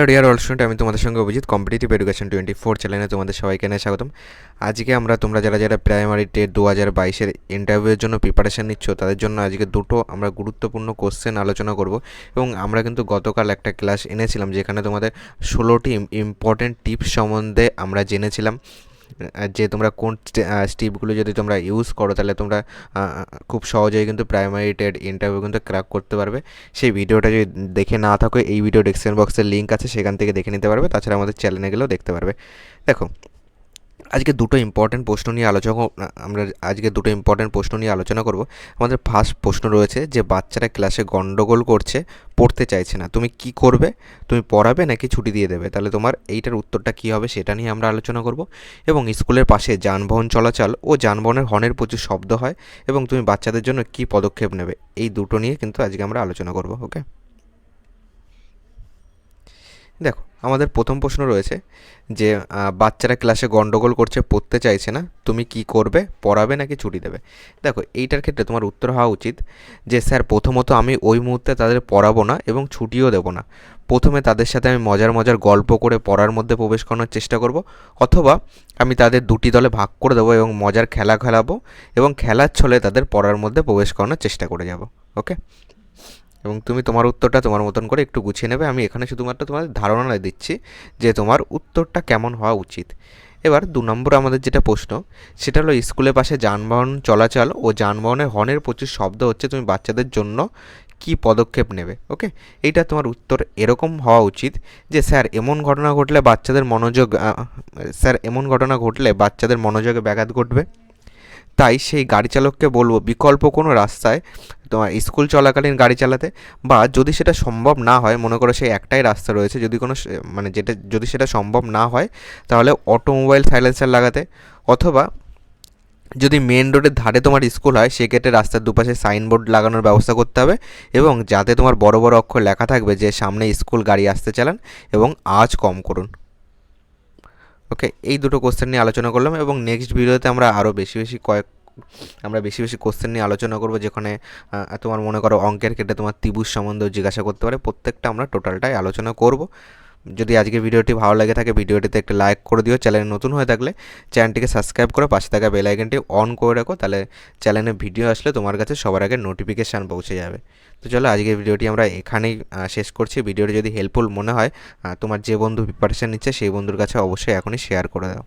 Deer all student, আমি তোমাদের সঙ্গে অভিজিৎ কম্পিটিটিভ এডুকেশন 24 চ্যানেলে তোমাদের সবাইকে নিয়ে স্বাগতম। আজকে তোমরা যারা প্রাইমারি টেট 2022-এর ইন্টারভিউয়ের জন্য প্রিপারেশান নিচ্ছ তাদের জন্য আজকে দুটো আমরা গুরুত্বপূর্ণ কোশ্চেন আলোচনা করব। এবং আমরা কিন্তু গতকাল একটা ক্লাস এনেছিলাম যেখানে তোমাদের 16টি ইম্পর্টেন্ট টিপস সম্বন্ধে আমরা জেনেছিলাম, যে তোমরা কোন স্টেপগুলো যদি তোমরা ইউজ করো তাহলে তোমরা খুব সহজেই কিন্তু প্রাইমারি টেট ইন্টারভিউ কিন্তু ক্র্যাক করতে পারবে। সেই ভিডিওটা যদি দেখে না থাকো, এই ভিডিও ডেসক্রিপশন বক্সের লিঙ্ক আছে, সেখান থেকে দেখে নিতে পারবে। তাছাড়া আমাদের চ্যানেলে গেলেও দেখতে পারবে। দেখো, আজকে দুটো ইম্পর্টেন্ট প্রশ্ন নিয়ে আলোচনা করব। আমাদের ফার্স্ট প্রশ্ন রয়েছে যে বাচ্চারা ক্লাসে গন্ডগোল করছে, পড়তে চাইছে না, তুমি কি করবে? তুমি পড়াবে নাকি ছুটি দিয়ে দেবে? তাহলে তোমার এইটার উত্তরটা কী হবে সেটা নিয়ে আমরা আলোচনা করব। এবং স্কুলের পাশে যানবাহন চলাচল ও যানবাহনের হর্নের প্রচুর শব্দ হয় এবং তুমি বাচ্চাদের জন্য কি পদক্ষেপ নেবে, এই দুটো নিয়ে কিন্তু আজকে আমরা আলোচনা করব। ওকে, দেখো, আমাদের প্রথম প্রশ্ন রয়েছে যে বাচ্চারা ক্লাসে গন্ডগোল করছে, পড়তে চাইছে না, তুমি কি করবে? পড়াবে নাকি ছুটি দেবে? দেখো, এইটার ক্ষেত্রে তোমার উত্তর হওয়া উচিত যে স্যার, প্রথমত আমি ওই মুহূর্তে তাদের পড়াবো না এবং ছুটিও দেবো না। প্রথমে তাদের সাথে আমি মজার মজার গল্প করে পড়ার মধ্যে প্রবেশ করানোর চেষ্টা করব, অথবা আমি তাদের দুটি দলে ভাগ করে দেবো এবং মজার খেলা খেলাবো এবং খেলার ছলে তাদের পড়ার মধ্যে প্রবেশ করানোর চেষ্টা করে যাব। ওকে, এবং তুমি তোমার উত্তরটা তোমার মতন করে একটু গুছিয়ে নেবে। আমি এখানে শুধুমাত্র তোমাদের ধারণা দিচ্ছি যে তোমার উত্তরটা কেমন হওয়া উচিত। এবার 2 নম্বর আমাদের যেটা প্রশ্ন, সেটা হলো স্কুলের পাশে যানবাহন চলাচল ও যানবাহনের হর্নের প্রচুর শব্দ হচ্ছে, তুমি বাচ্চাদের জন্য কি পদক্ষেপ নেবে? ওকে, এইটা তোমার উত্তর এরকম হওয়া উচিত যে স্যার, এমন ঘটনা ঘটলে বাচ্চাদের মনোযোগে ব্যাঘাত ঘটবে, তাই সেই গাড়ি চালককে বলবো বিকল্প কোনো রাস্তায় তোমার স্কুল চলাকালীন গাড়ি চালাতে, বা যদি সেটা সম্ভব না হয়, মনে করো সেই একটাই রাস্তা রয়েছে, যদি সেটা সম্ভব না হয় তাহলে অটোমোবাইল সাইলেন্সার লাগাতে, অথবা যদি মেন রোডের ধারে তোমার স্কুল হয় সেক্ষেত্রে রাস্তার দুপাশে সাইনবোর্ড লাগানোর ব্যবস্থা করতে হবে এবং যাতে তোমার বড় বড় অক্ষর লেখা থাকবে যে সামনে স্কুল গাড়ি আসতে চালান এবং আওয়াজ কম করুন। ওকে, এই দুটো কোশ্চেন নিয়ে আলোচনা করলাম এবং নেক্সট ভিডিওতে আমরা আরও বেশি বেশি কোশ্চেন নিয়ে আলোচনা করব, যেখানে তোমার মনে করো অঙ্কের ক্ষেত্রে তোমার ত্রিভুজ সম্বন্ধেও জিজ্ঞাসা করতে পারে। প্রত্যেকটা আমরা টোটালটাই আলোচনা করব। যদি আজকের ভিডিওটি ভালো লাগে থাকে, ভিডিওটিতে একটা লাইক করে দিও। চ্যানেলে নতুন হয়ে থাকলে চ্যানেলটিকে সাবস্ক্রাইব করে পাশে থাকা বেল আইকনটি অন করে রাখো, তাহলে চ্যানেলে ভিডিও আসলে তোমার কাছে সবার আগে নোটিফিকেশান পৌঁছে যাবে। তো চলো, আজকের ভিডিওটি আমরা এখানেই শেষ করছি। ভিডিওটি যদি হেল্পফুল মনে হয়, তোমার যে বন্ধু প্রিপারেশান নিচ্ছে সেই বন্ধুর কাছে অবশ্যই এখনই শেয়ার করে দাও।